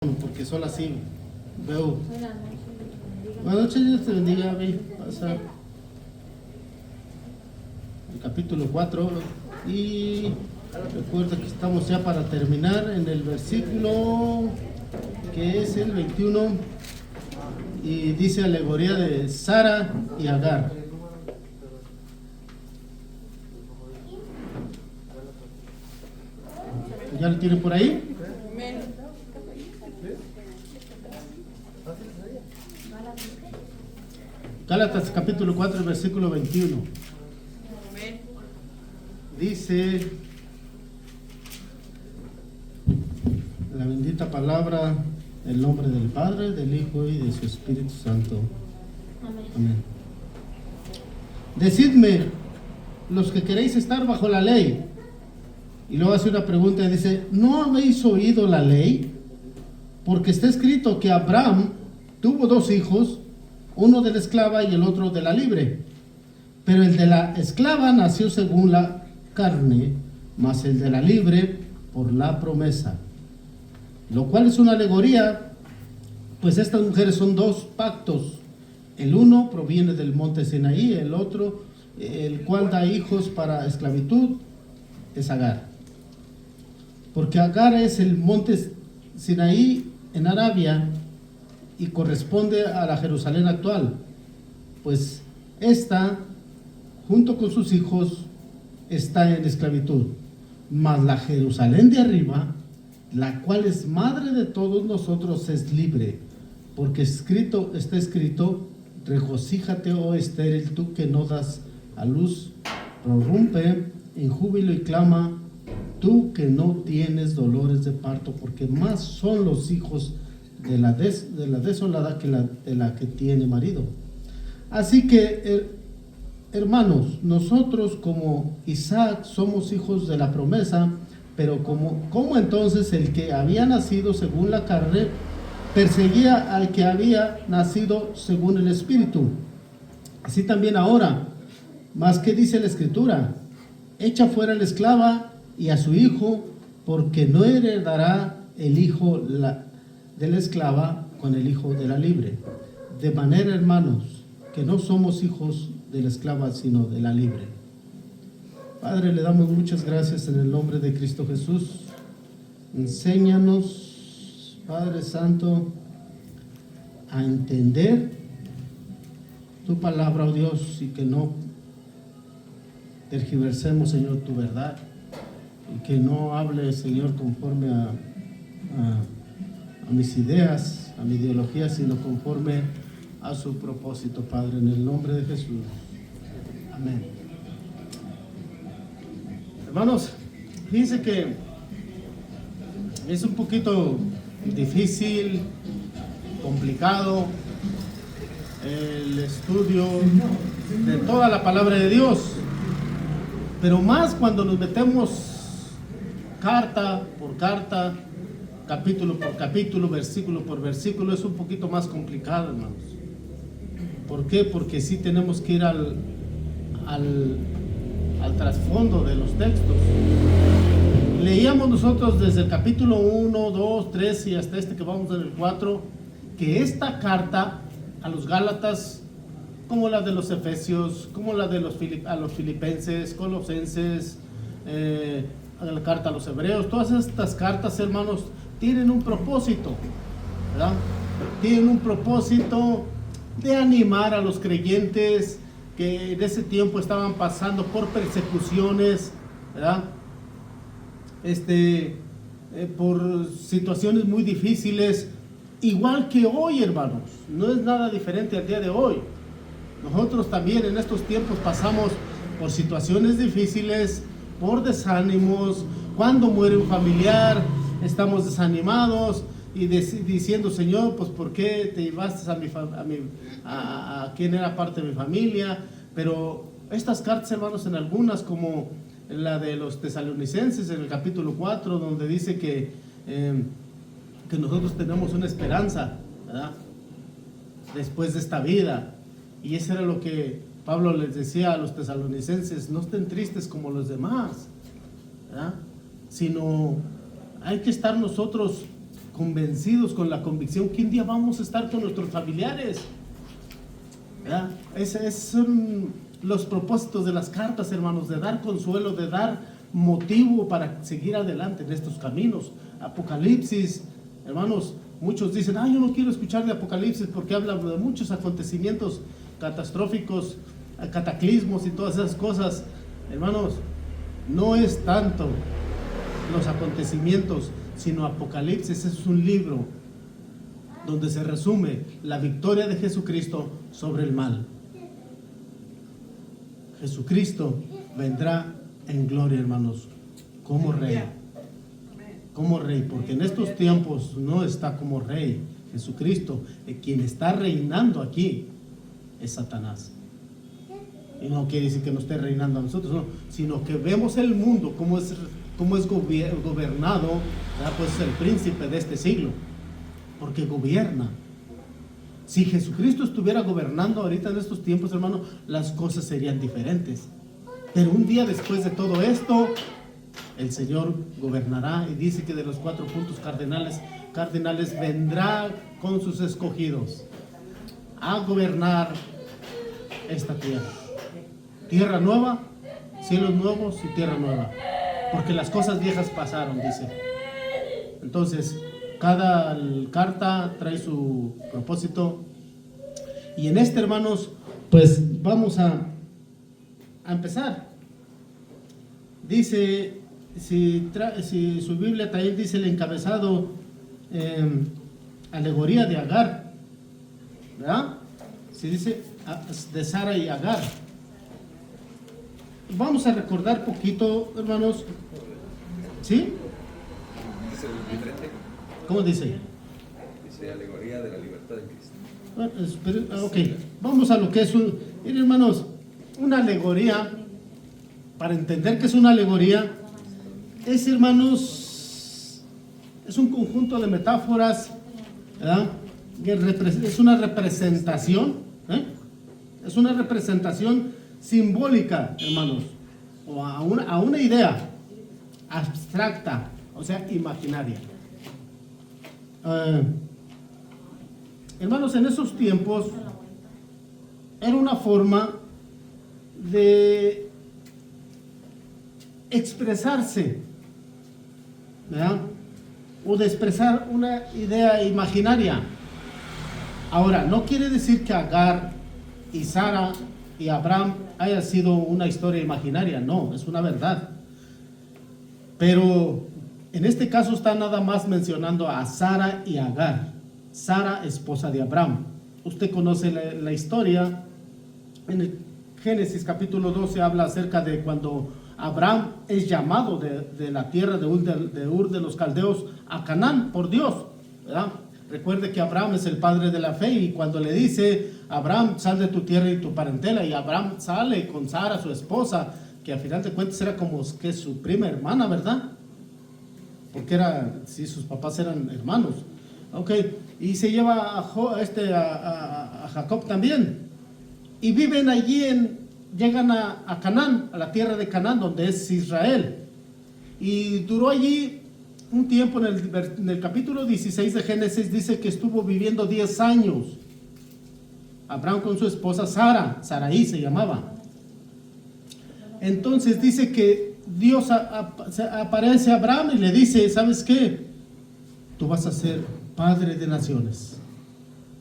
Porque son así. Veo. Buenas noches, Dios te bendiga. Pasa el capítulo 4 y recuerda que estamos ya para terminar en el versículo que es el 21 y dice alegoría de Sara y Agar. ¿Ya lo tienen por ahí? Gálatas capítulo 4, versículo 21. Dice la bendita palabra, el nombre del Padre, del Hijo y de su Espíritu Santo. Amén. Decidme, los que queréis estar bajo la ley. Y luego hace una pregunta y dice, ¿no habéis oído la ley? Porque está escrito que Abraham tuvo dos hijos, uno de la esclava y el otro de la libre. Pero el de la esclava nació según la carne, mas el de la libre por la promesa. Lo cual es una alegoría, pues estas mujeres son dos pactos. El uno proviene del monte Sinaí, el otro, el cual da hijos para esclavitud, es Agar. Porque Agar es el monte Sinaí en Arabia y corresponde a la Jerusalén actual, pues esta, junto con sus hijos, está en esclavitud. Mas la Jerusalén de arriba, la cual es madre de todos nosotros, es libre, porque está escrito, regocíjate, oh estéril, tú que no das a luz, prorrumpe en júbilo y clama, tú que no tienes dolores de parto, porque más son los hijos de la desolada que de la que tiene marido. Así que, hermanos, nosotros como Isaac somos hijos de la promesa, pero como entonces el que había nacido según la carne perseguía al que había nacido según el Espíritu. Así también ahora, más que dice la Escritura, echa fuera a la esclava y a su hijo, porque no heredará el hijo de la esclava con el hijo de la libre. De manera, hermanos, que no somos hijos de la esclava, sino de la libre. Padre, le damos muchas gracias en el nombre de Cristo Jesús. Enséñanos, Padre Santo, a entender tu palabra, oh Dios, y que no tergiversemos, Señor, tu verdad, y que no hable, Señor, conforme a mis ideas, a mi ideología, sino conforme a su propósito, Padre, en el nombre de Jesús. Amén. Hermanos, fíjense que es un poquito difícil, complicado el estudio de toda la palabra de Dios, pero más cuando nos metemos carta por carta, capítulo por capítulo, versículo por versículo, es un poquito más complicado, hermanos. ¿Por qué? Porque sí tenemos que ir al trasfondo de los textos. Leíamos nosotros desde el capítulo 1, 2, 3 y hasta este que vamos en el 4, que esta carta a los Gálatas, como la de los Efesios, como la de a los Filipenses, Colosenses, la carta a los Hebreos, todas estas cartas, hermanos, tienen un propósito, ¿verdad? Tienen un propósito de animar a los creyentes que en ese tiempo estaban pasando por persecuciones, ¿verdad? Por situaciones muy difíciles, igual que hoy, hermanos. No es nada diferente al día de hoy. Nosotros también en estos tiempos pasamos por situaciones difíciles, por desánimos. Cuando muere un familiar, estamos desanimados y diciendo, Señor, pues ¿por qué te llevaste a quien era parte de mi familia? Pero estas cartas, hermanos, en algunas, como la de los tesalonicenses en el capítulo 4, donde dice que nosotros tenemos una esperanza, ¿verdad?, después de esta vida. Y eso era lo que Pablo les decía a los tesalonicenses: no estén tristes como los demás, ¿verdad?, sino hay que estar nosotros convencidos con la convicción que un día vamos a estar con nuestros familiares, ¿verdad? Esos son los propósitos de las cartas, hermanos, de dar consuelo, de dar motivo para seguir adelante en estos caminos. Apocalipsis, hermanos, muchos dicen, yo no quiero escuchar de Apocalipsis porque habla de muchos acontecimientos catastróficos, cataclismos y todas esas cosas. Hermanos, no es tanto los acontecimientos, sino Apocalipsis es un libro donde se resume la victoria de Jesucristo sobre el mal. Jesucristo vendrá en gloria, hermanos, como rey. Como rey, porque en estos tiempos no está como rey. Jesucristo, quien está reinando aquí, es Satanás. Y no quiere decir que no esté reinando a nosotros, no, sino que vemos el mundo como es gobernado, ¿verdad? Pues es el príncipe de este siglo, porque gobierna. Si Jesucristo estuviera gobernando ahorita en estos tiempos, hermano, las cosas serían diferentes. Pero un día después de todo esto, el Señor gobernará, y dice que de los 4 puntos cardinales vendrá con sus escogidos a gobernar esta tierra. Tierra nueva, cielos nuevos y tierra nueva, porque las cosas viejas pasaron, dice. Entonces, cada carta trae su propósito, y en este, hermanos, pues vamos a empezar. Dice, si su Biblia también dice el encabezado, alegoría de Agar, ¿verdad? Si dice de Sara y Agar. Vamos a recordar poquito, hermanos. ¿Sí? ¿Dice diferente? ¿Cómo dice? Dice alegoría de la libertad de Cristo. Bueno, ok, vamos a lo que es miren, hermanos, una alegoría. Para entender que es una alegoría, es, hermanos, es un conjunto de metáforas, ¿verdad? Es una representación, es una representación simbólica, hermanos, o a una idea abstracta, o sea, imaginaria. Hermanos, en esos tiempos era una forma de expresarse, ¿verdad? O de expresar una idea imaginaria. Ahora, no quiere decir que Agar y Sara y Abraham haya sido una historia imaginaria, no, es una verdad. Pero en este caso está nada más mencionando a Sara y Agar. Sara, esposa de Abraham. Usted conoce la historia. En el Génesis capítulo 12 habla acerca de cuando Abraham es llamado de la tierra de Ur de los Caldeos a Canaán por Dios, ¿verdad? Recuerde que Abraham es el padre de la fe, y cuando le dice, Abraham, sal de tu tierra y tu parentela, y Abraham sale con Sara, su esposa, que al final de cuentas era como que su prima hermana, ¿verdad? Porque sus papás eran hermanos. Ok, y se lleva a Jacob también, y viven allí llegan a Canaán, a la tierra de Canaán, donde es Israel. Y duró allí un tiempo. En el capítulo 16 de Génesis dice que estuvo viviendo 10 años. Abraham con su esposa Sara, Sarai se llamaba. Entonces dice que Dios aparece a Abraham y le dice, ¿sabes qué? Tú vas a ser padre de naciones.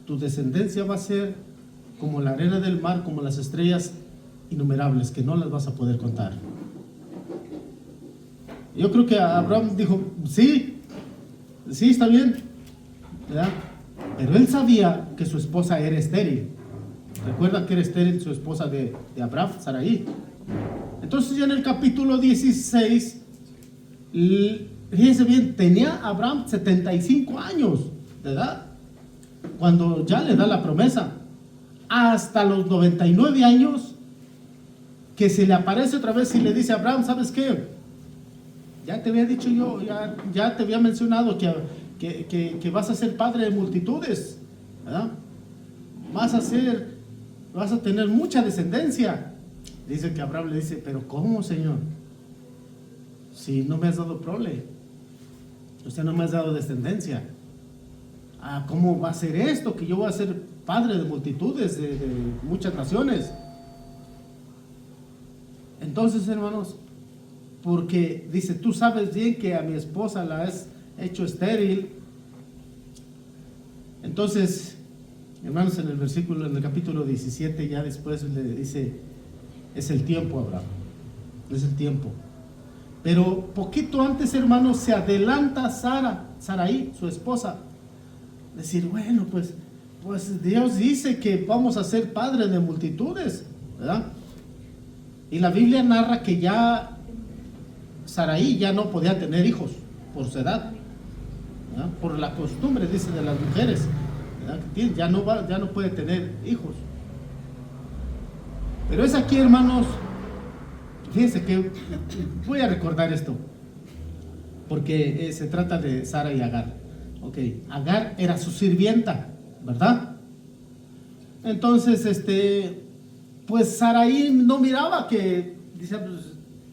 Tu descendencia va a ser como la arena del mar, como las estrellas innumerables, que no las vas a poder contar. Yo creo que Abraham dijo, sí, está bien, ¿verdad? Pero él sabía que su esposa era estéril. ¿Recuerdan que era estéril su esposa de Abraham, Sarai? Entonces ya en el capítulo 16, fíjense bien, tenía Abraham 75 años de edad cuando ya le da la promesa. Hasta los 99 años que se le aparece otra vez y le dice a Abraham, ¿sabes qué? Ya te había dicho yo, ya te había mencionado que vas a ser padre de multitudes, ¿verdad? Vas a tener mucha descendencia. Dice que Abraham le dice, pero ¿cómo, Señor? Si no me has dado prole, usted no me has dado descendencia. ¿cómo va a ser esto? Que yo voy a ser padre de multitudes, de muchas naciones. Entonces, hermanos, porque dice, tú sabes bien que a mi esposa la has hecho estéril. Entonces, hermanos, en el capítulo 17, ya después le dice, es el tiempo, Abraham, es el tiempo. Pero poquito antes, hermanos, se adelanta Sarai, su esposa, decir, bueno, pues Dios dice que vamos a ser padres de multitudes, ¿verdad? Y la Biblia narra que ya Sarai ya no podía tener hijos por su edad, ¿verdad? Por la costumbre, dice, de las mujeres, ¿verdad? Ya no puede tener hijos. Pero es aquí, hermanos, fíjense que voy a recordar esto, porque se trata de Sara y Agar. Ok, Agar era su sirvienta, ¿verdad? Entonces, pues Sarai no miraba que, dice,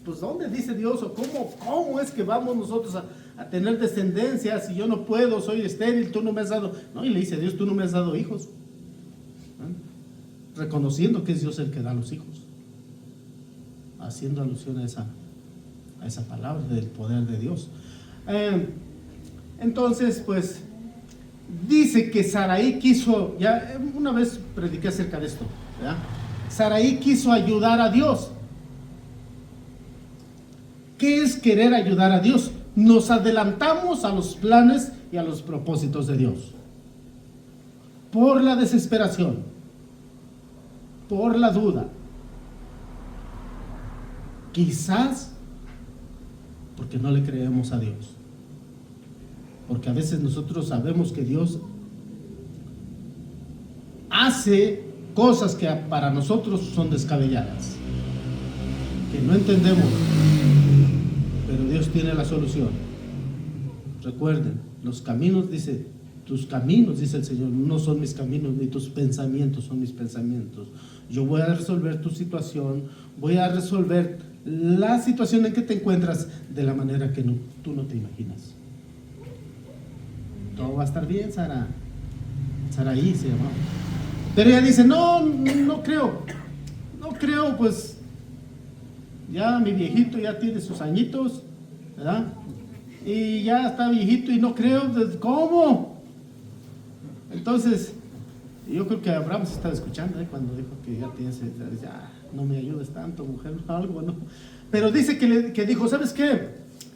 pues ¿dónde dice Dios? O ¿cómo es que vamos nosotros a tener descendencia si yo no puedo, soy estéril, tú no me has dado? No, y le dice Dios, tú no me has dado hijos. ¿Eh? Reconociendo que es Dios el que da los hijos, haciendo alusión a esa palabra del poder de Dios. Entonces, pues, dice que Sarai quiso, ya una vez prediqué acerca de esto, ¿verdad? Sarai quiso ayudar a Dios. ¿Qué es querer ayudar a Dios? Nos adelantamos a los planes y a los propósitos de Dios. Por la desesperación, por la duda, quizás porque no le creemos a Dios. Porque a veces nosotros sabemos que Dios hace cosas que para nosotros son descabelladas, que no entendemos, pero Dios tiene la solución. Recuerden, los caminos, dice, tus caminos, dice el Señor, no son mis caminos, ni tus pensamientos son mis pensamientos. Yo voy a resolver tu situación, voy a resolver la situación en que te encuentras de la manera que tú no te imaginas. Todo va a estar bien, Sarai se llamaba. Pero ella dice, no creo, pues ya mi viejito ya tiene sus añitos, ¿verdad? Y ya está viejito y no creo, ¿cómo? Entonces, yo creo que Abraham se estaba escuchando, cuando dijo que ya tiene, no me ayudes tanto, mujer, algo, ¿no? Pero dice que dijo, ¿sabes qué?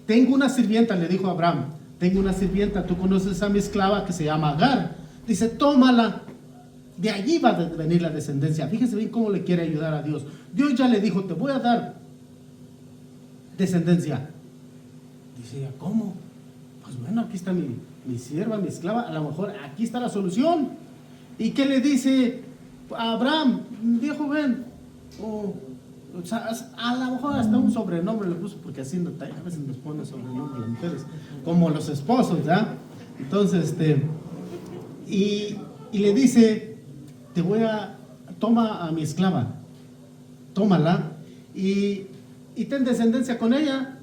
Tengo una sirvienta, le dijo a Abraham, tengo una sirvienta, tú conoces a mi esclava que se llama Agar. Dice, tómala, de allí va a venir la descendencia. Fíjese bien cómo le quiere ayudar a Dios. Dios ya le dijo, te voy a dar descendencia. Dice ella, ¿cómo? Pues bueno, aquí está mi sierva, mi esclava, a lo mejor aquí está la solución. ¿Y qué le dice a Abraham? Viejo, ven. O sea, a lo mejor hasta un sobrenombre le puso, porque así a veces nos ponen sobrenombre las mujeres, como los esposos, ¿ya? Entonces, y le dice, toma a mi esclava, tómala y ten descendencia con ella.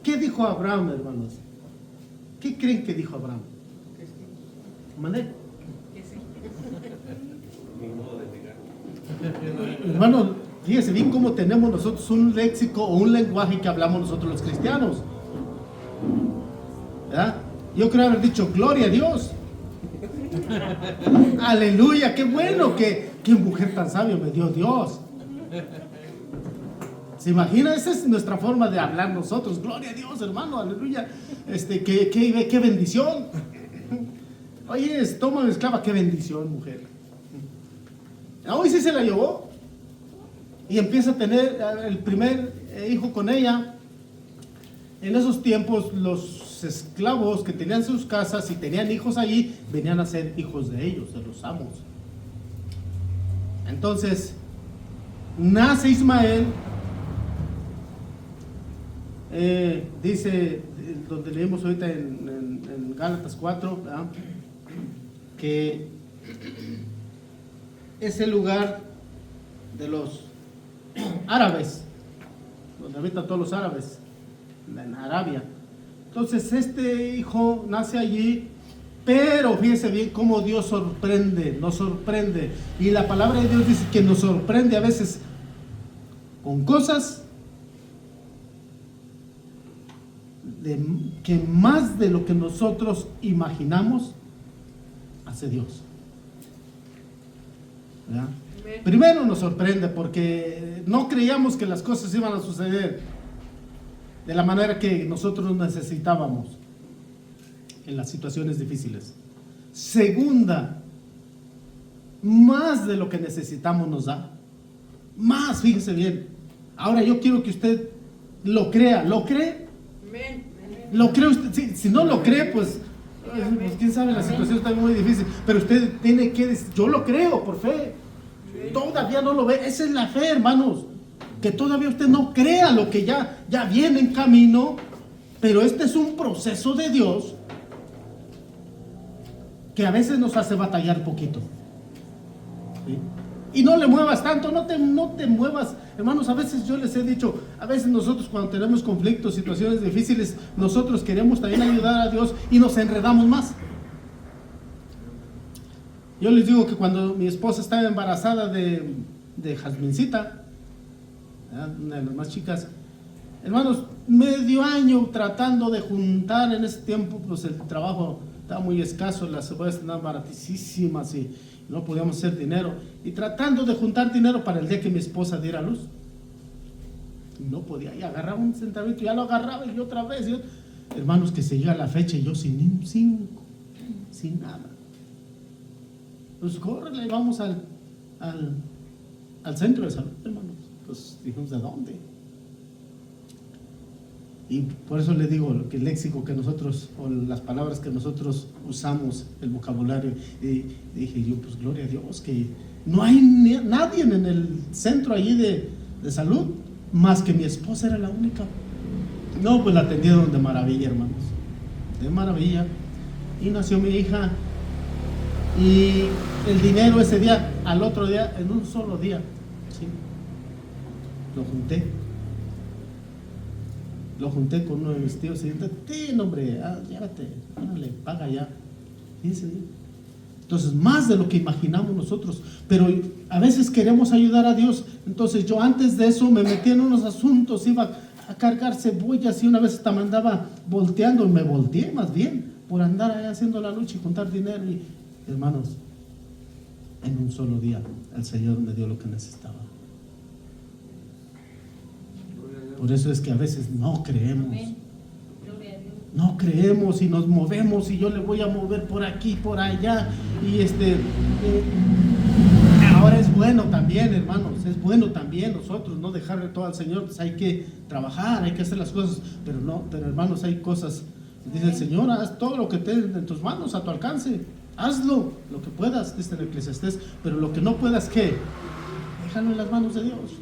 ¿Qué dijo Abraham, hermanos? ¿Qué creen que dijo Abraham? ¿Mané? Hermano, fíjese bien cómo tenemos nosotros un léxico o un lenguaje que hablamos nosotros los cristianos, ¿verdad? Yo creo haber dicho, gloria a Dios. Aleluya, qué bueno, qué mujer tan sabia me dio Dios. ¿Se imagina? Esa es nuestra forma de hablar nosotros. Gloria a Dios, hermano, aleluya. Qué bendición. Oye, toma mi esclava, qué bendición, mujer. Hoy sí se la llevó. Y empieza a tener el primer hijo con ella. En esos tiempos los esclavos que tenían sus casas y tenían hijos allí, venían a ser hijos de ellos, de los amos. Entonces, nace Ismael. Dice, donde leemos ahorita en Gálatas 4, ¿verdad? Que es el lugar de los árabes, donde habitan todos los árabes, en Arabia. Entonces este hijo nace allí Pero fíjese bien cómo Dios sorprende, nos sorprende. Y la palabra de Dios dice que nos sorprende a veces con cosas que más de lo que nosotros imaginamos hace Dios. ¿Verdad? Primero nos sorprende porque no creíamos que las cosas iban a suceder de la manera que nosotros necesitábamos en las situaciones difíciles. Segunda, más de lo que necesitamos nos da. Más, fíjese bien. Ahora yo quiero que usted lo crea. ¿Lo cree? ¿Lo cree usted? Si no lo cree, pues quién sabe, la situación está muy difícil. Pero usted tiene que decir, yo lo creo por fe. Todavía no lo ve. Esa es la fe, hermanos. Que todavía usted no crea lo que ya viene en camino. Pero este es un proceso de Dios que a veces nos hace batallar poquito. ¿Sí? Y no le muevas tanto, no te muevas. Hermanos, a veces yo les he dicho, a veces nosotros cuando tenemos conflictos, situaciones difíciles, nosotros queremos también ayudar a Dios y nos enredamos más. Yo les digo que cuando mi esposa estaba embarazada de Jazmincita, una de las más chicas, hermanos, medio año tratando de juntar. En ese tiempo pues el trabajo estaba muy escaso, las cebollas estaban baratísimas y no podíamos hacer dinero, y tratando de juntar dinero para el día que mi esposa diera a luz. No podía, y agarraba un centavito, ya lo agarraba y otra vez, hermanos, que se llega la fecha y yo sin ni un 5, sin nada. Pues córrele, vamos al centro de salud, hermanos. Pues dijimos, ¿de dónde? Y por eso le digo que el léxico que nosotros, o las palabras que nosotros usamos, el vocabulario, y dije yo, pues gloria a Dios, que no hay nadie en el centro allí de salud, más que mi esposa era la única. No, pues la atendieron de maravilla, hermanos, de maravilla. Y nació mi hija, y el dinero ese día, al otro día, en un solo día, ¿sí? Lo junté con uno de mis tíos y dije, hombre, llévate, órale, paga ya. Fíjense. Entonces, más de lo que imaginamos nosotros, pero a veces queremos ayudar a Dios. Entonces, yo antes de eso me metí en unos asuntos, iba a cargar cebollas y una vez hasta me andaba volteando, me volteé más bien, por andar ahí haciendo la lucha y juntar dinero. Y, hermanos, en un solo día, el Señor me dio lo que necesitaba. Por eso es que a veces no creemos. No creemos y nos movemos y yo le voy a mover por aquí, por allá. Y ahora es bueno también, hermanos, es bueno también nosotros no dejarle todo al Señor. Pues hay que trabajar, hay que hacer las cosas, pero hermanos, hay cosas. Dice el Señor, haz todo lo que esté en tus manos, a tu alcance. Hazlo, lo que puedas, dice el Eclesiastés. Pero lo que no puedas, ¿qué? Déjalo en las manos de Dios.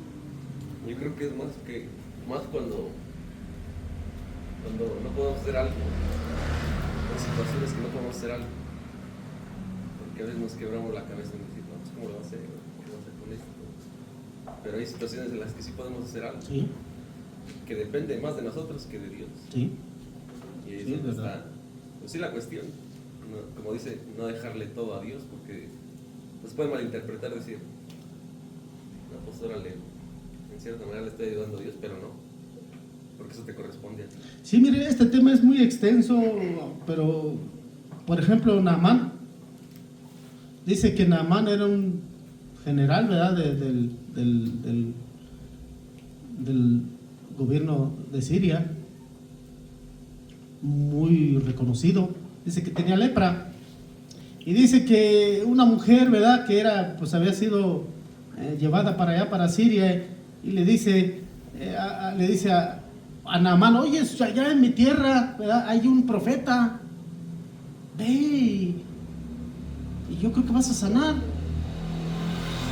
Yo creo que es más cuando no podemos hacer algo, en situaciones que no podemos hacer algo, porque a veces nos quebramos la cabeza y decimos, no, ¿cómo lo va a hacer? ¿Qué va a hacer con esto? Pero hay situaciones en las que sí podemos hacer algo, ¿sí? Que depende más de nosotros que de Dios. Sí. Y ahí es donde está, pues sí, la cuestión, como dice, no dejarle todo a Dios, porque nos puede malinterpretar, decir, no, pues órale, en cierta manera le estoy ayudando a Dios, pero no, porque eso te corresponde a ti. Sí, mire, este tema es muy extenso, pero por ejemplo, Naamán dice que Naamán era un general, ¿verdad? Del gobierno de Siria, muy reconocido. Dice que tenía lepra y dice que una mujer, ¿verdad? Que era, pues había sido llevada para allá, para Siria, y le dice a Naamán, oye, allá en mi tierra, ¿verdad? Hay un profeta, ve y yo creo que vas a sanar.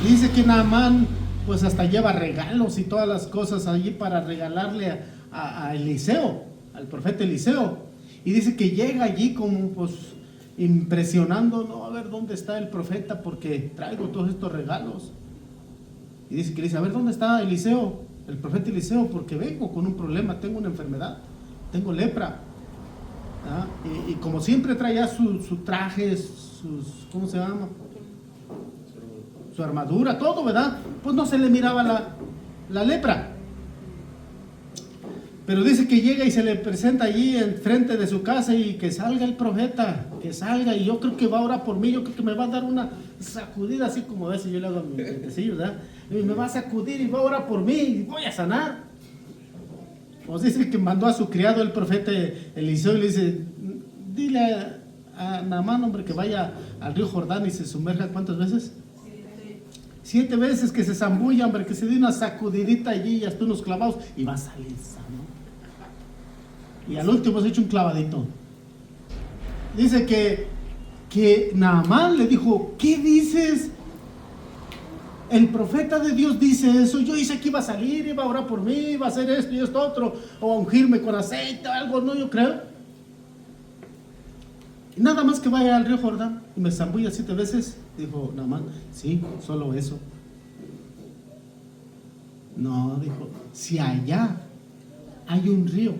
Y dice que Naamán pues hasta lleva regalos y todas las cosas allí para regalarle a Eliseo, al profeta Eliseo. Y dice que llega allí como pues impresionando, no, a ver dónde está el profeta porque traigo todos estos regalos. Y dice que le dice, a ver dónde está Eliseo, el profeta Eliseo, porque vengo con un problema, tengo una enfermedad, tengo lepra. ¿ah? Y como siempre traía su traje, ¿cómo se llama? Su armadura, todo, ¿verdad? Pues no se le miraba la lepra. Pero dice que llega y se le presenta allí enfrente de su casa y que salga el profeta, que salga, y yo creo que va a orar por mí, yo creo que me va a dar una sacudida así como a veces yo le hago a mi gentecillo, ¿verdad? Y me va a sacudir y va a orar por mí y voy a sanar. Pues dice que mandó a su criado el profeta Eliseo y le dice, dile a Naamán, hombre, que vaya al río Jordán y se sumerja, ¿cuántas veces? 7 veces, que se zambulla, hombre, que se dé una sacudidita allí y hasta unos clavados y va a salir sano. Y al último se echa un clavadito. Dice que Naamán le dijo, ¿qué dices? El profeta de Dios dice eso. Yo hice que iba a salir, iba a orar por mí, iba a hacer esto y esto otro, o a ungirme con aceite o algo, no, yo creo. Y nada más que vaya al río Jordán y me zambulla 7 veces. Dijo Naamán, sí, solo eso. No, dijo, si allá hay un río,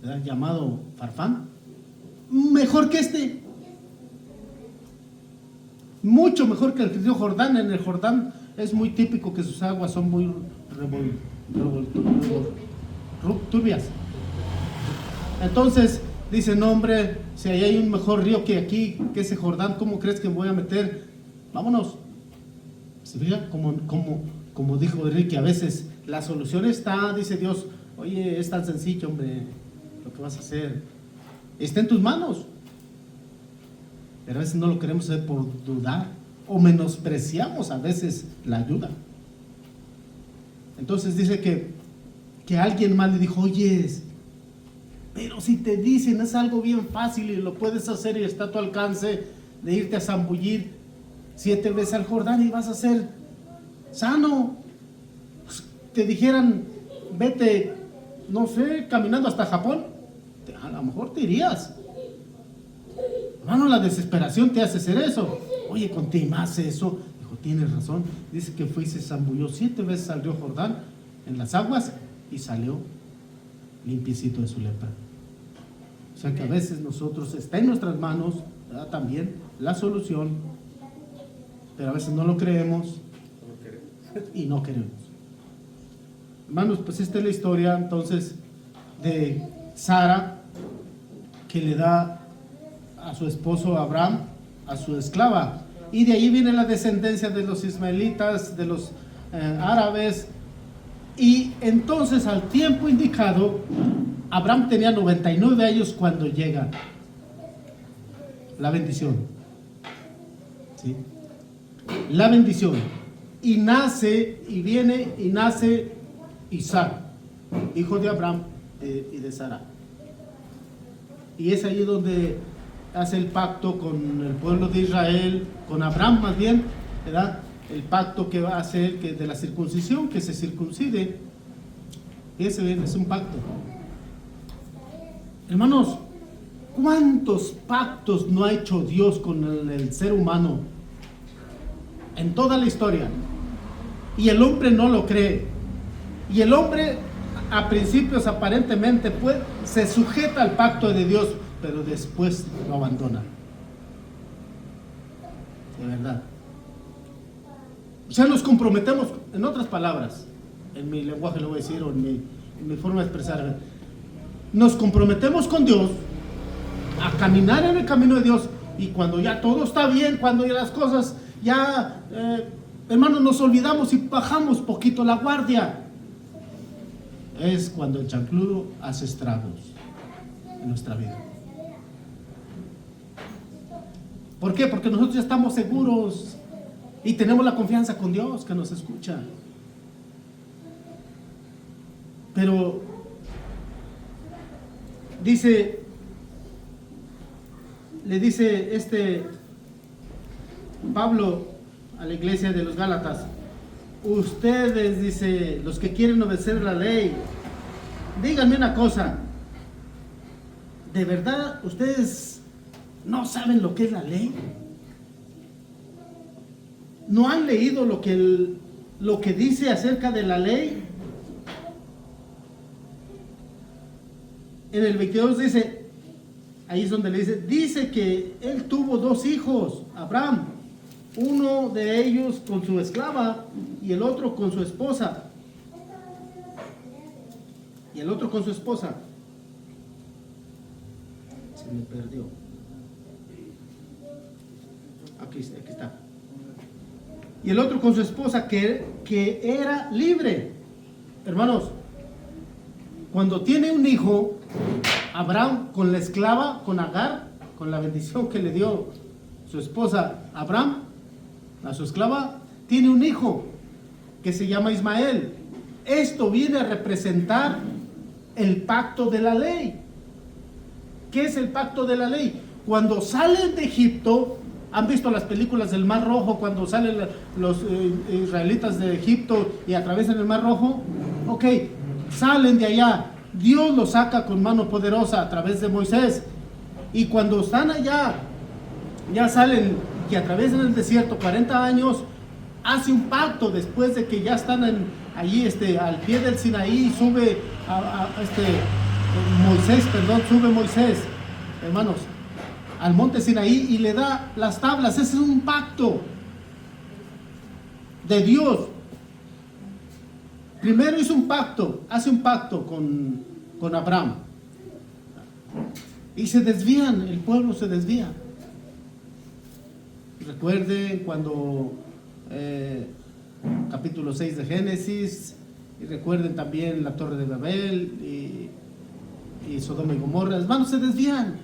¿verdad?, llamado Farfán, mejor que este, mucho mejor que el río Jordán. En el Jordán es muy típico que sus aguas son muy turbias. Entonces dice, no, hombre, si allá hay un mejor río que aquí, que ese Jordán, ¿cómo crees que me voy a meter? Vámonos. ¿Se fija? Como dijo Enrique, a veces la solución está, dice Dios, oye, es tan sencillo, hombre, lo que vas a hacer está en tus manos. Pero a veces no lo queremos hacer por dudar, o menospreciamos a veces la ayuda. Entonces dice que alguien más le dijo, oye, pero si te dicen es algo bien fácil y lo puedes hacer y está a tu alcance, de irte a zambullir 7 veces al Jordán y vas a ser sano. Pues te dijeran, vete, no sé, caminando hasta Japón, a lo mejor te irías. Hermano, la desesperación te hace hacer eso. Oye, contigo más eso. Dijo, tienes razón. Dice que fue y se zambulló 7 veces al río Jordán en las aguas y salió limpiecito de su lepra. O sea que a veces nosotros, está en nuestras manos, ¿verdad?, también la solución, pero a veces no lo creemos y no queremos. Hermanos, pues esta es la historia entonces de Sara, que le da a su esposo Abraham, a su esclava, y de ahí viene la descendencia de los ismaelitas, de los árabes. Y entonces, al tiempo indicado, Abraham tenía 99 años cuando llega la bendición. ¿Sí? La bendición. Y nace Isaac, hijo de Abraham y de Sara. Y es ahí donde hace el pacto con el pueblo de Israel, con Abraham más bien, ¿verdad? El pacto que va a hacer, que de la circuncisión, que se circuncide. Ese es un pacto. Hermanos, ¿cuántos pactos no ha hecho Dios con el ser humano en toda la historia? Y el hombre no lo cree. Y el hombre, a principios aparentemente, pues, se sujeta al pacto de Dios, pero después lo abandona. De verdad. O sea, nos comprometemos, en otras palabras, en mi lenguaje lo voy a decir, o en mi forma de expresar, nos comprometemos con Dios a caminar en el camino de Dios, y cuando ya todo está bien, cuando ya las cosas ya, hermanos, nos olvidamos y bajamos poquito la guardia, es cuando el chancludo hace estragos en nuestra vida. ¿Por qué? Porque nosotros ya estamos seguros y tenemos la confianza con Dios que nos escucha. Pero le dice Pablo a la iglesia de los Gálatas, ustedes, dice, los que quieren obedecer la ley, díganme una cosa, ¿de verdad ustedes no saben lo que es la ley? ¿No han leído lo que dice acerca de la ley? En el 22 dice, ahí es donde le dice que él tuvo 2 hijos, Abraham, uno de ellos con su esclava y el otro con su esposa. Se me perdió. Aquí está. Y el otro con su esposa que era libre. Hermanos, cuando tiene un hijo, Abraham con la esclava, con Agar, con la bendición que le dio su esposa Abraham, a su esclava, tiene un hijo que se llama Ismael. Esto viene a representar el pacto de la ley. ¿Qué es el pacto de la ley? Cuando salen de Egipto, ¿han visto las películas del Mar Rojo cuando salen los israelitas de Egipto y atraviesan el Mar Rojo? Ok, salen de allá. Dios los saca con mano poderosa a través de Moisés. Y cuando están allá, ya salen, que atraviesan el desierto 40 años, hace un pacto después de que ya están allí al pie del Sinaí, sube Moisés, hermanos, al monte Sinaí y le da las tablas. Ese es un pacto de Dios. Primero hace un pacto con Abraham. Y se desvían, el pueblo se desvía. Recuerden cuando capítulo 6 de Génesis, y recuerden también la Torre de Babel y Sodoma y Gomorra. Hermanos, se desvían.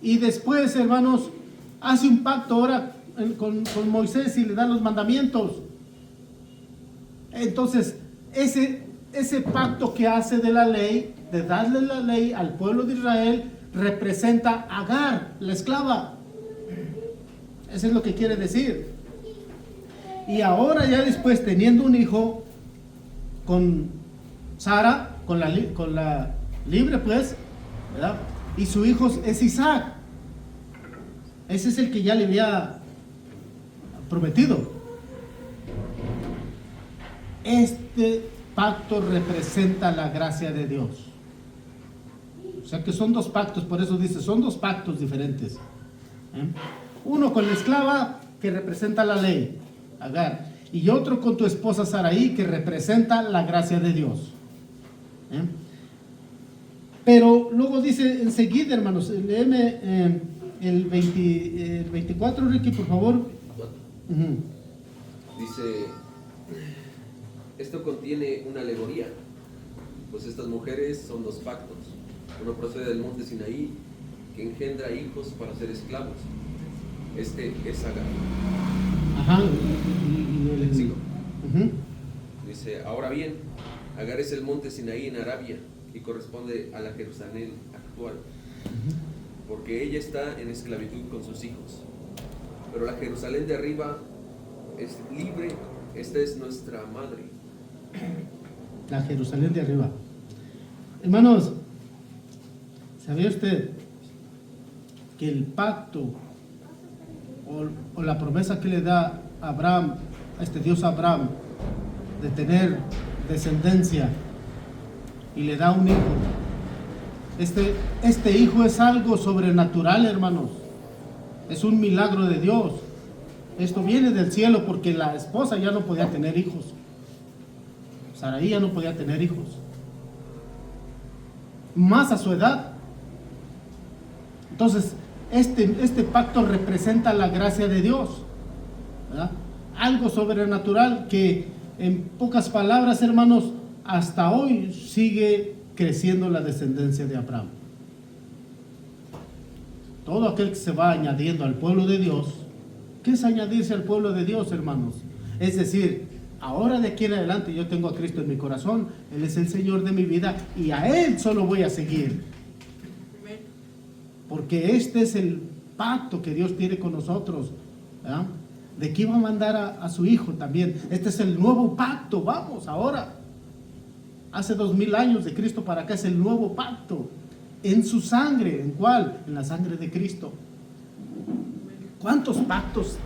Y después, hermanos, hace un pacto ahora con Moisés y le da los mandamientos. Entonces, ese pacto que hace de la ley, de darle la ley al pueblo de Israel, representa a Agar, la esclava. Eso es lo que quiere decir. Y ahora ya después, teniendo un hijo con Sara, con la libre pues, ¿verdad? Y su hijo es Isaac. Ese es el que ya le había prometido. Este pacto representa la gracia de Dios. O sea que son 2 pactos, por eso dice, son 2 pactos diferentes. Uno con la esclava, que representa la ley, Agar, y otro con tu esposa Saraí, que representa la gracia de Dios. Pero luego dice enseguida, hermanos, léeme el 24, Ricky, por favor. Dice, esto contiene una alegoría, pues estas mujeres son 2 pactos. Uno procede del monte Sinaí, que engendra hijos para ser esclavos. Este es Agar. Ajá. Dice, ahora bien, Agar es el monte Sinaí en Arabia y corresponde a la Jerusalén actual, porque ella está en esclavitud con sus hijos. Pero la Jerusalén de arriba es libre, esta es nuestra madre. La Jerusalén de arriba. Hermanos, ¿sabía usted que el pacto o la promesa que le da Abraham, a este Dios Abraham, de tener descendencia, y le da un hijo? Este hijo es algo sobrenatural, hermanos. Es un milagro de Dios. Esto viene del cielo, porque la esposa ya no podía tener hijos. Saraí ya no podía tener hijos. Más a su edad. Entonces, este pacto representa la gracia de Dios, ¿verdad? Algo sobrenatural que, en pocas palabras, hermanos, hasta hoy sigue creciendo la descendencia de Abraham. Todo aquel que se va añadiendo al pueblo de Dios. ¿Qué es añadirse al pueblo de Dios, hermanos? Es decir, ahora de aquí en adelante yo tengo a Cristo en mi corazón. Él es el Señor de mi vida y a Él solo voy a seguir. Porque este es el pacto que Dios tiene con nosotros, ¿verdad? De que iba a mandar a su Hijo también. Este es el nuevo pacto, vamos, ahora. Hace 2000 años de Cristo para acá es el nuevo pacto. En su sangre, ¿en cuál? En la sangre de Cristo. ¿Cuántos pactos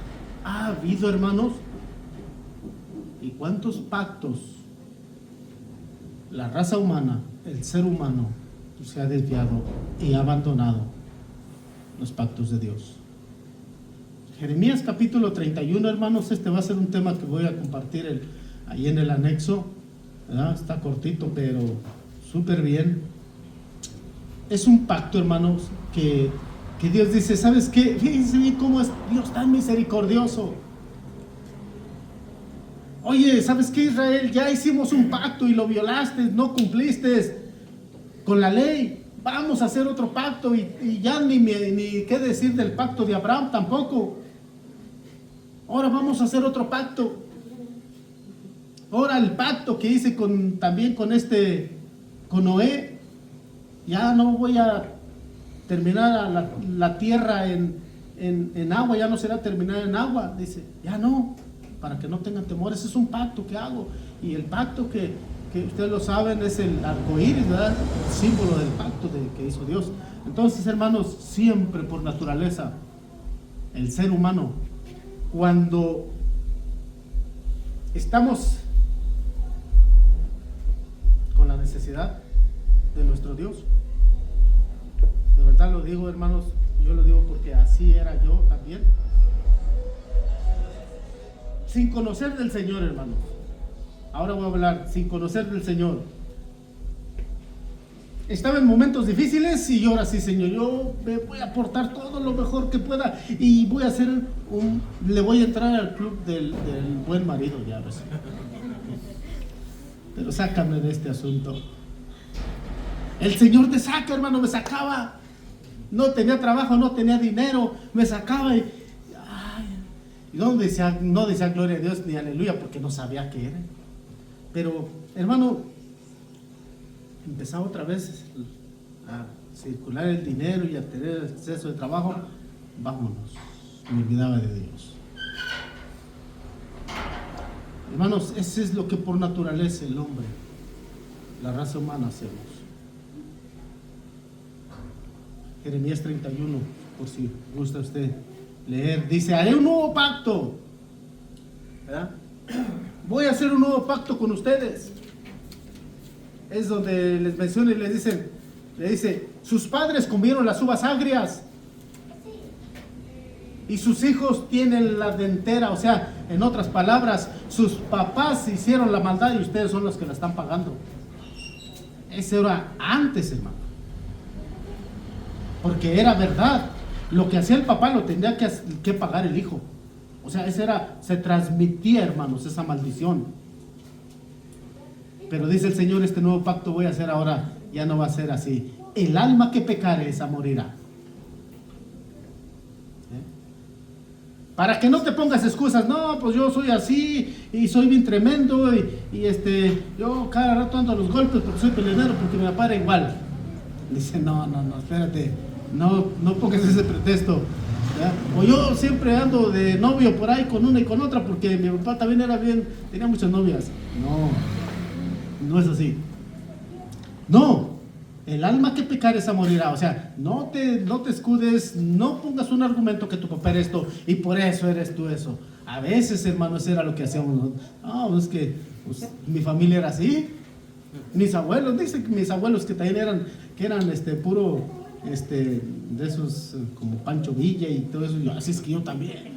ha habido, hermanos? ¿Y cuántos pactos la raza humana, el ser humano, se ha desviado y ha abandonado los pactos de Dios. Jeremías capítulo 31, hermanos, este va a ser un tema que voy a compartir ahí en el anexo, ¿verdad? Está cortito, pero súper bien. Es un pacto, hermanos, que Dios dice, ¿sabes qué? Fíjense bien cómo es Dios tan misericordioso. Oye, ¿sabes qué, Israel? Ya hicimos un pacto y lo violaste, no cumpliste con la ley. Vamos a hacer otro pacto y ya ni qué decir del pacto de Abraham tampoco. Ahora vamos a hacer otro pacto. Ahora el pacto que hice también con Noé, ya no voy a terminar la tierra en agua, ya no será terminada en agua. Dice, ya no, para que no tengan temor. Ese es un pacto que hago. Y el pacto que ustedes lo saben es el arco iris, ¿verdad? El símbolo del pacto que hizo Dios. Entonces, hermanos, siempre por naturaleza, el ser humano, cuando estamos con la necesidad de nuestro Dios, de verdad lo digo, hermanos, yo lo digo porque así era yo también, sin conocer del Señor, hermanos. Ahora voy a hablar sin conocer del Señor. Estaba en momentos difíciles y ahora sí, Señor, yo me voy a aportar todo lo mejor que pueda y voy a hacer le voy a entrar al club del buen marido, ya ves. Pero sácame de este asunto. El Señor te saca, hermano, me sacaba. No tenía trabajo, no tenía dinero, me sacaba y no decía gloria a Dios ni aleluya porque no sabía qué era. Pero, hermano, empezaba otra vez a circular el dinero y a tener exceso de trabajo. Vámonos, me olvidaba de Dios. Hermanos, eso es lo que por naturaleza el hombre, la raza humana, hacemos. Jeremías 31, por si gusta usted leer, dice, haré un nuevo pacto, ¿verdad? Voy a hacer un nuevo pacto con ustedes. Es donde les menciona y le dice, sus padres comieron las uvas agrias y sus hijos tienen la dentera. O sea, en otras palabras, sus papás hicieron la maldad y ustedes son los que la están pagando. Eso era antes, hermano, porque era verdad. Lo que hacía el papá lo tendría que pagar el hijo. O sea, se transmitía, hermanos, esa maldición. Pero dice el Señor, este nuevo pacto voy a hacer ahora, ya no va a ser así. El alma que pecare, esa morirá. Para que no te pongas excusas, no, pues yo soy así y soy bien tremendo y yo cada rato ando a los golpes porque soy peleonero, porque mi papá era igual. Dice, no, espérate, no pongas ese pretexto. ¿Verdad? O yo siempre ando de novio por ahí con una y con otra porque mi papá también tenía muchas novias. No es así. No, el alma que pecare esa morirá. O sea, no te escudes, no pongas un argumento que tu papá era esto y por eso eres tú eso. A veces, hermanos, era lo que hacíamos. No, es que mi familia era así. Mis abuelos, dicen que mis abuelos que también eran puro, de esos como Pancho Villa y todo eso. Así es que yo también.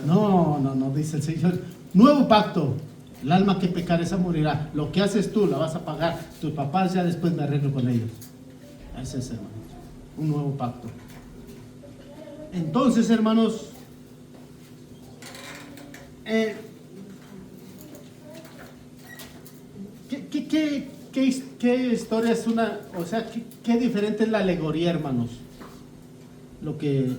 No, dice el Señor. Nuevo pacto. El alma que pecare esa morirá. Lo que haces tú la vas a pagar. Tus papás ya después me arreglo con ellos. Ese es, hermanos, un nuevo pacto. Entonces, hermanos, ¿qué historia es o sea, qué diferente es la alegoría, hermanos? Lo que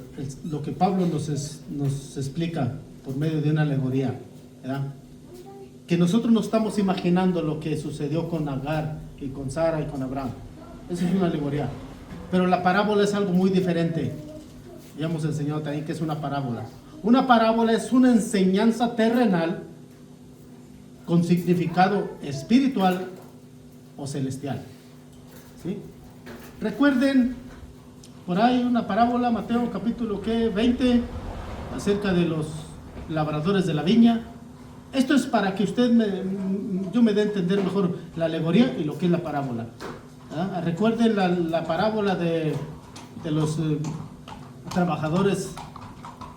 Pablo nos explica por medio de una alegoría, ¿verdad? Que nosotros no estamos imaginando lo que sucedió con Agar y con Sara y con Abraham. Esa es una alegoría. Pero la parábola es algo muy diferente. Ya hemos enseñado también que es una parábola. Una parábola es una enseñanza terrenal con significado espiritual o celestial. ¿Sí? Recuerden, por ahí una parábola, Mateo capítulo 20, acerca de los labradores de la viña. Esto es para que yo me dé a entender mejor la alegoría y lo que es la parábola. Recuerden la parábola de los trabajadores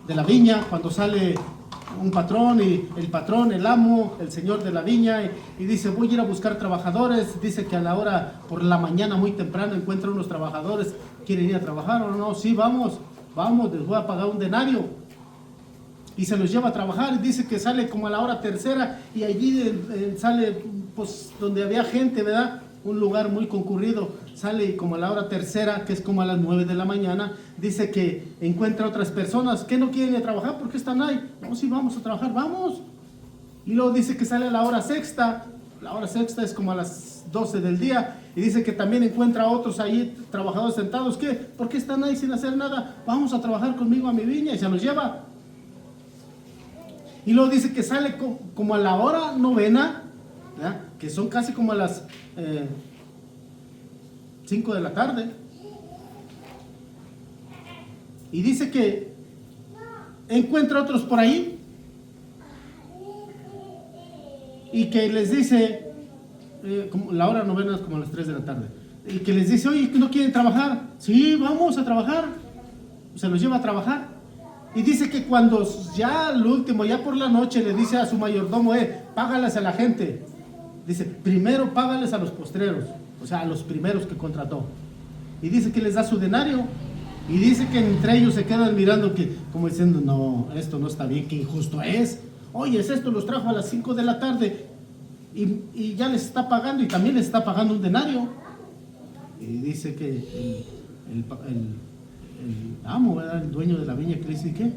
de la viña, cuando sale un patrón y el patrón, el amo, el señor de la viña, y dice: voy a ir a buscar trabajadores. Dice que a la hora, por la mañana muy temprano, encuentra unos trabajadores. ¿Quieren ir a trabajar o no? Sí, vamos, les voy a pagar un denario. Y se los lleva a trabajar, y dice que sale como a la hora tercera, y allí sale, pues, donde había gente, ¿verdad? Un lugar muy concurrido. Sale como a la hora tercera, que es como a las 9 de la mañana. Dice que encuentra otras personas que no quieren ir a trabajar. ¿Por qué están ahí? No, sí, vamos a trabajar, vamos. Y luego dice que sale a la hora sexta. La hora sexta es como a las 12 del día. Y dice que también encuentra a otros ahí, trabajadores sentados. ¿Qué? ¿Por qué están ahí sin hacer nada? Vamos a trabajar conmigo a mi viña. Y se los lleva. Y luego dice que sale como a la hora novena, ¿verdad? Que son casi como a las 5 de la tarde. Y dice que encuentra otros por ahí y que les dice, como la hora novena es como a las 3 de la tarde, y que les dice: oye, ¿no quieren trabajar? Sí, vamos a trabajar. Se los lleva a trabajar. Y dice que cuando ya al último, ya por la noche, le dice a su mayordomo: págales a la gente. Dice: primero págales a los postreros, o sea, a los primeros que contrató. Y dice que les da su denario. Y dice que entre ellos se quedan mirando, que como diciendo: no, esto no está bien, qué injusto es. Oye, esto los trajo a las 5 de la tarde y ya les está pagando, y también les está pagando un denario. Y dice que el amo, ¿verdad?, el dueño de la viña, que le dice: ¿qué?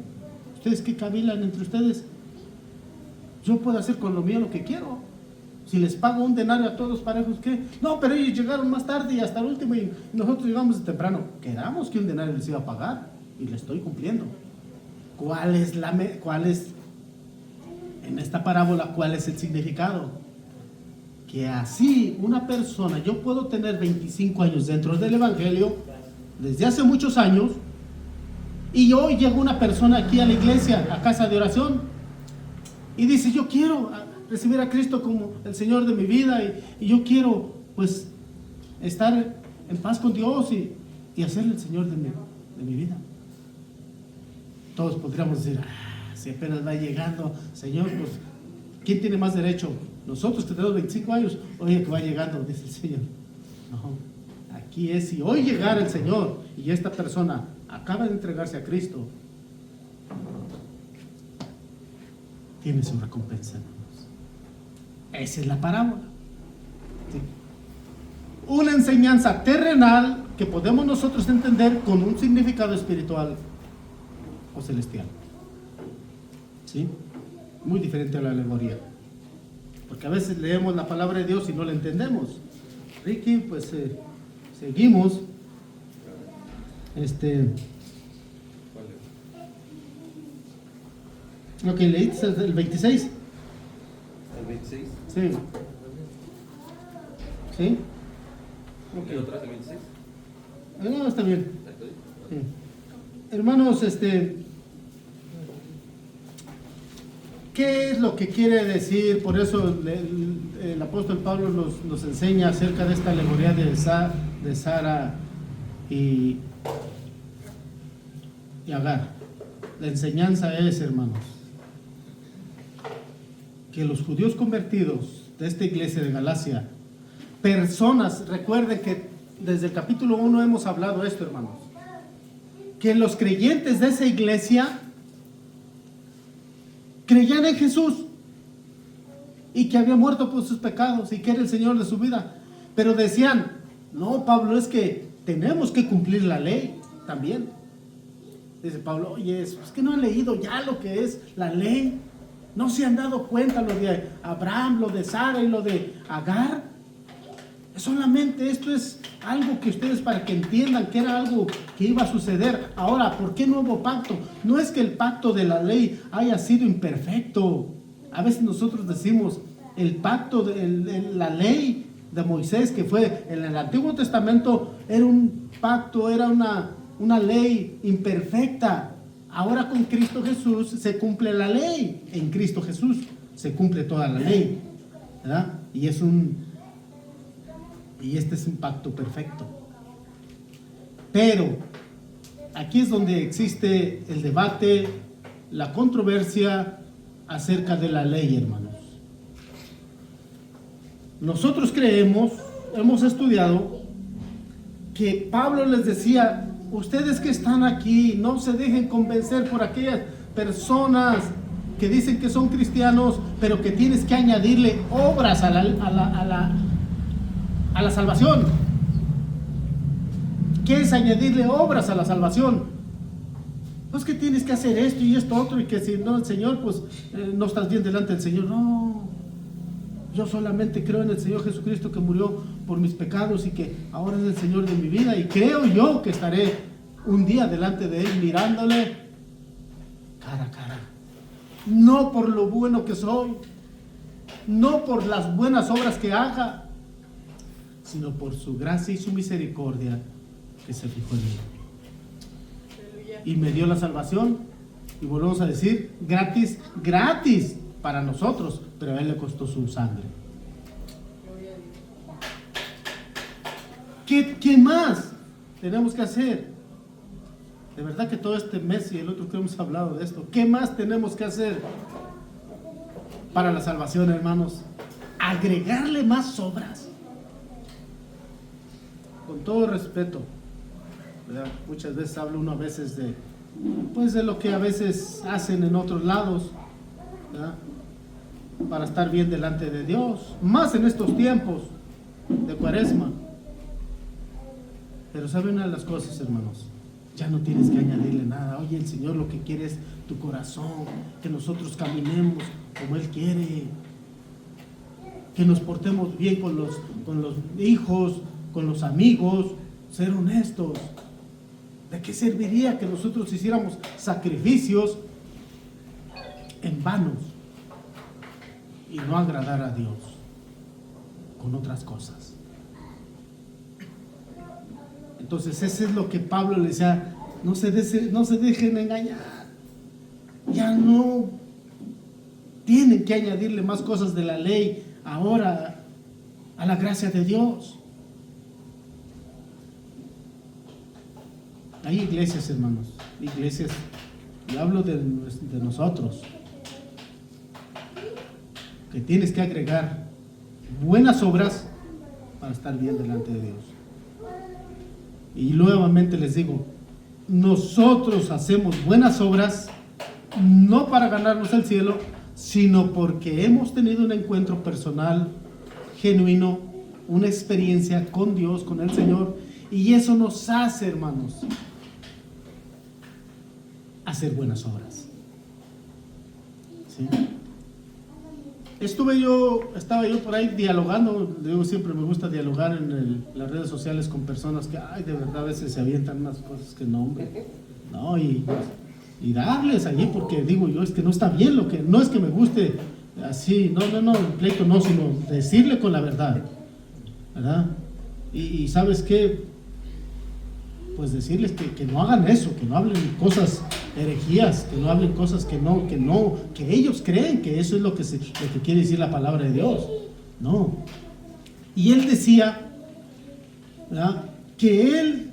¿Ustedes qué cavilan entre ustedes? Yo puedo hacer con lo mío lo que quiero. Si les pago un denario a todos parejos, ¿qué? No, pero ellos llegaron más tarde y hasta el último, y nosotros llegamos temprano. Quedamos que un denario les iba a pagar y le estoy cumpliendo. ¿Cuál es en esta parábola, cuál es el significado? Que así una persona, yo puedo tener 25 años dentro del evangelio, desde hace muchos años, y hoy llega una persona aquí a la iglesia, a casa de oración, y dice: yo quiero recibir a Cristo como el Señor de mi vida, y yo quiero, pues, estar en paz con Dios y hacerle el Señor de mi vida. Todos podríamos decir: si apenas va llegando, Señor, pues, ¿quién tiene más derecho? Nosotros que tenemos 25 años, oye, que va llegando, dice el Señor. No, aquí es: si hoy llegara el Señor y esta persona acaba de entregarse a Cristo, tiene su recompensa, hermanos. Esa es la parábola. ¿Sí? Una enseñanza terrenal que podemos nosotros entender con un significado espiritual o celestial. ¿Sí? Muy diferente a la alegoría. Porque a veces leemos la palabra de Dios y no la entendemos. Ricky, pues seguimos. Lo que leíste es el 26. ¿El 26? Sí. ¿Sí? ¿Y otra, el 26? No, está bien. Sí. Hermanos, ¿qué es lo que quiere decir? Por eso el apóstol Pablo nos enseña acerca de esta alegoría de Sara y Agar. La enseñanza es, hermanos, que los judíos convertidos de esta iglesia de Galacia, personas, recuerden que desde el capítulo 1 hemos hablado esto, hermanos, que los creyentes de esa iglesia creían en Jesús y que había muerto por sus pecados y que era el Señor de su vida, pero decían: no, Pablo, es que tenemos que cumplir la ley también. Dice Pablo: oye, es que no han leído ya lo que es la ley, no se han dado cuenta lo de Abraham, lo de Sara y lo de Agar. Solamente esto es algo que ustedes, para que entiendan que era algo que iba a suceder. Ahora, ¿por qué nuevo pacto? No es que el pacto de la ley haya sido imperfecto. A veces nosotros decimos: el pacto de la ley de Moisés, que fue en el Antiguo Testamento, era un pacto, era una ley imperfecta. Ahora con Cristo Jesús se cumple la ley. En Cristo Jesús se cumple toda la ley, ¿verdad? Y es Y este es un pacto perfecto. Pero aquí es donde existe el debate, la controversia acerca de la ley, hermanos. Nosotros creemos, hemos estudiado, que Pablo les decía: ustedes que están aquí, no se dejen convencer por aquellas personas que dicen que son cristianos, pero que tienes que añadirle obras a la salvación. ¿Qué es añadirle obras a la salvación? Pues que tienes que hacer esto y esto otro, y que si no el Señor, pues no estás bien delante del Señor. No, yo solamente creo en el Señor Jesucristo, que murió por mis pecados y que ahora es el Señor de mi vida, y creo yo que estaré un día delante de Él mirándole cara a cara. No por lo bueno que soy, no por las buenas obras que haga, sino por su gracia y su misericordia que se fijó en mí. Y me dio la salvación, y volvemos a decir, gratis, gratis para nosotros, pero a Él le costó su sangre. ¿Qué más tenemos que hacer? De verdad que todo este mes y el otro que hemos hablado de esto, ¿qué más tenemos que hacer para la salvación, hermanos? Agregarle más obras. Con todo respeto, ¿verdad? Muchas veces habla uno a veces de lo que a veces hacen en otros lados, ¿verdad? Para estar bien delante de Dios, más en estos tiempos de Cuaresma. Pero sabe una de las cosas, hermanos, ya no tienes que añadirle nada. Oye, el Señor lo que quiere es tu corazón, que nosotros caminemos como Él quiere, que nos portemos bien con los hijos, con los amigos, ser honestos. ¿De qué serviría que nosotros hiciéramos sacrificios en vanos y no agradar a Dios con otras cosas? Entonces eso es lo que Pablo le decía: no se dejen engañar. Ya no tienen que añadirle más cosas de la ley ahora a la gracia de Dios. Hay iglesias, hermanos, iglesias, y hablo de nosotros, que tienes que agregar buenas obras para estar bien delante de Dios. Y nuevamente les digo, nosotros hacemos buenas obras no para ganarnos el cielo, sino porque hemos tenido un encuentro personal, genuino, una experiencia con Dios, con el Señor, y eso nos hace, hermanos, hacer buenas obras. ¿Sí? Estaba yo por ahí dialogando. Digo, siempre me gusta dialogar en las redes sociales con personas que, de verdad, a veces se avientan unas cosas que no, hombre, no, y darles allí, porque digo yo, es que no está bien, lo que no es que me guste así, no, el pleito no, sino decirle con la verdad, ¿verdad? Y ¿sabes qué? Pues decirles que no hagan eso, que no hablen cosas herejías, que no hablen cosas que ellos creen que eso es lo que quiere decir la palabra de Dios. No. Y él decía, ¿verdad?, que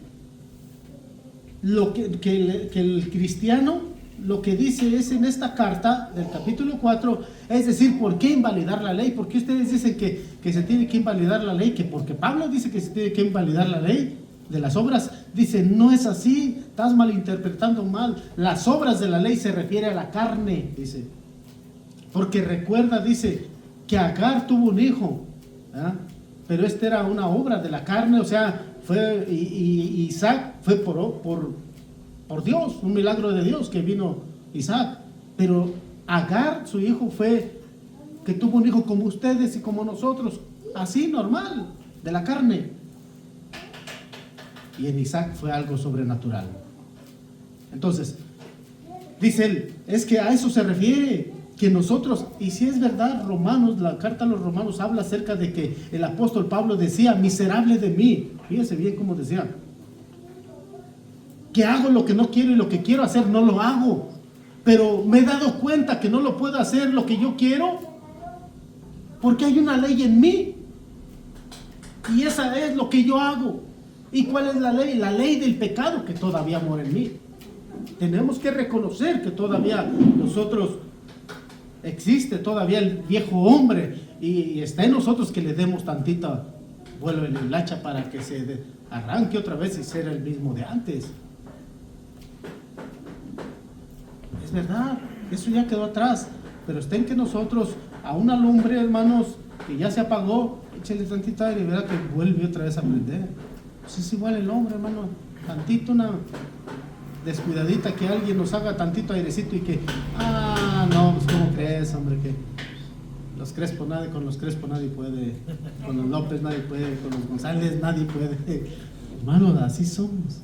el cristiano lo que dice es en esta carta del capítulo 4, es decir, ¿por qué invalidar la ley? ¿Por qué ustedes dicen que se tiene que invalidar la ley? Que porque Pablo dice que se tiene que invalidar la ley de las obras. Dice, no es así, estás malinterpretando mal. Las obras de la ley se refiere a la carne, dice. Porque recuerda, dice, que Agar tuvo un hijo, ¿verdad? Pero esta era una obra de la carne, o sea, y Isaac fue por Dios, un milagro de Dios que vino Isaac. Pero Agar, su hijo, fue que tuvo un hijo como ustedes y como nosotros, así normal, de la carne. Y en Isaac fue algo sobrenatural. Entonces, dice él, es que a eso se refiere, que nosotros, y si es verdad, Romanos, la carta a los Romanos habla acerca de que el apóstol Pablo decía, miserable de mí. Fíjense bien cómo decía, que hago lo que no quiero y lo que quiero hacer no lo hago, pero me he dado cuenta que no lo puedo hacer lo que yo quiero, porque hay una ley en mí Y esa es lo que yo hago. ¿Y cuál es la ley? La ley del pecado que todavía mora en mí. Tenemos que reconocer que todavía nosotros existe todavía el viejo hombre y está en nosotros que le demos tantita vuelo en el hacha para que se arranque otra vez y ser el mismo de antes. Es verdad, eso ya quedó atrás, pero está en que nosotros a una lumbre, hermanos, que ya se apagó, échale tantita aire y verá que vuelve otra vez a prender. Pues es igual el hombre, hermano, tantito una descuidadita que alguien nos haga tantito airecito y que, no, pues ¿cómo crees, hombre? Que con los Crespo nadie puede, con los López nadie puede, con los González nadie puede. Hermanos, así somos.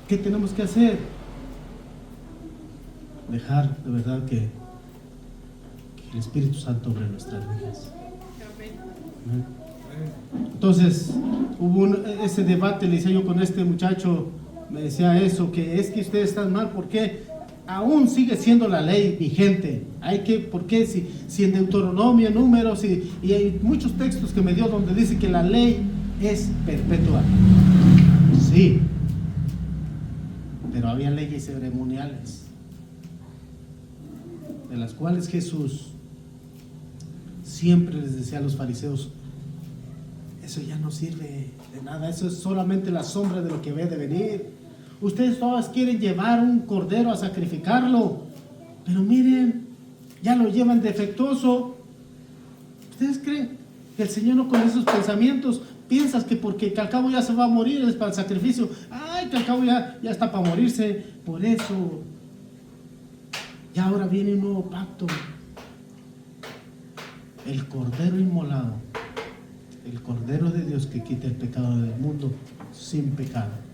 ¿Qué tenemos que hacer? Dejar de verdad que el Espíritu Santo obre nuestras vidas. Entonces, hubo ese debate, le decía yo con este muchacho, me decía eso, que es que ustedes están mal, porque aún sigue siendo la ley vigente. ¿Por qué? Si en Deuteronomio, en Números, y hay muchos textos que me dio donde dice que la ley es perpetua. Sí, pero había leyes ceremoniales, de las cuales Jesús siempre les decía a los fariseos: eso ya no sirve de nada, eso es solamente la sombra de lo que ve de venir. Ustedes todas quieren llevar un cordero a sacrificarlo, pero miren, ya lo llevan defectuoso. ¿Ustedes creen que el Señor no con esos pensamientos piensas que porque al cabo ya se va a morir es para el sacrificio? Que al cabo ya está para morirse. Por eso, ya ahora viene un nuevo pacto. El cordero inmolado, el cordero de Dios que quita el pecado del mundo sin pecado.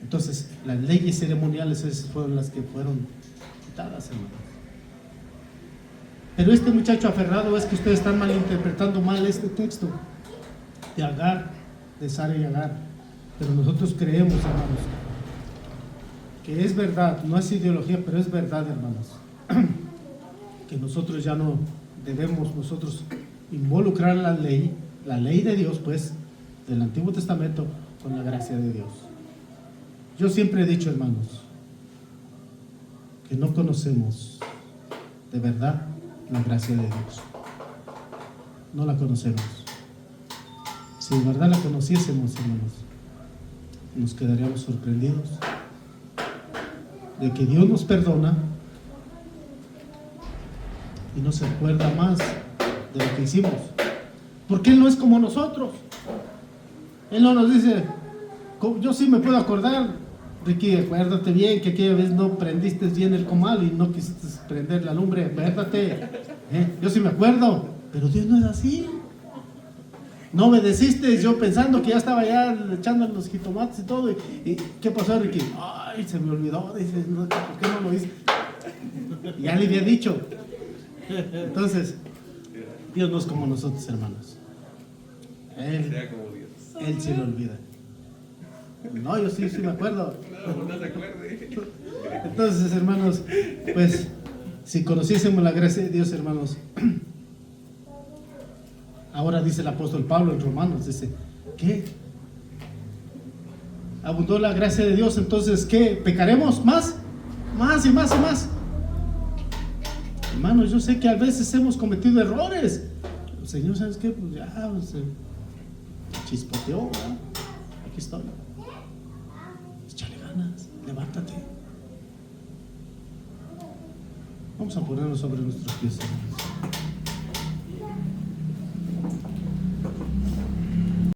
Entonces, las leyes ceremoniales esas fueron las que fueron quitadas, hermanos. Pero este muchacho aferrado, es que ustedes están malinterpretando mal este texto de Agar, de Sara y Agar. Pero nosotros creemos, hermanos, que es verdad, no es ideología, pero es verdad, hermanos, que nosotros ya no debemos nosotros involucrar la ley de Dios, pues, del Antiguo Testamento con la gracia de Dios. Yo siempre he dicho, hermanos, que no conocemos de verdad la gracia de Dios. No la conocemos. Si de verdad la conociésemos, hermanos, nos quedaríamos sorprendidos de que Dios nos perdona y no se acuerda más de lo que hicimos, porque Él no es como nosotros. Él no nos dice: yo sí me puedo acordar, Ricky, acuérdate bien que aquella vez no prendiste bien el comal y no quisiste prender la lumbre, acuérdate. Yo sí me acuerdo, pero Dios no es así. No obedeciste, yo pensando que ya estaba ya echando los jitomates y todo. ¿Y qué pasó, Ricky? Se me olvidó. Dices, ¿por qué no lo hice? Ya le había dicho. Entonces, Dios no es como nosotros, hermanos. Él sí lo olvida. No, yo sí me acuerdo. No se acuerde. Entonces, hermanos, pues, si conociésemos la gracia de Dios, hermanos, ahora dice el apóstol Pablo en Romanos, dice, ¿qué? Abundó la gracia de Dios, entonces, ¿qué? ¿Pecaremos más? Más y más y más. Hermanos, yo sé que a veces hemos cometido errores. El Señor, ¿sabes qué? Pues ya, chispoteó, ¿verdad? Aquí estoy. Échale ganas, levántate. Vamos a ponernos sobre nuestros pies, hermanos.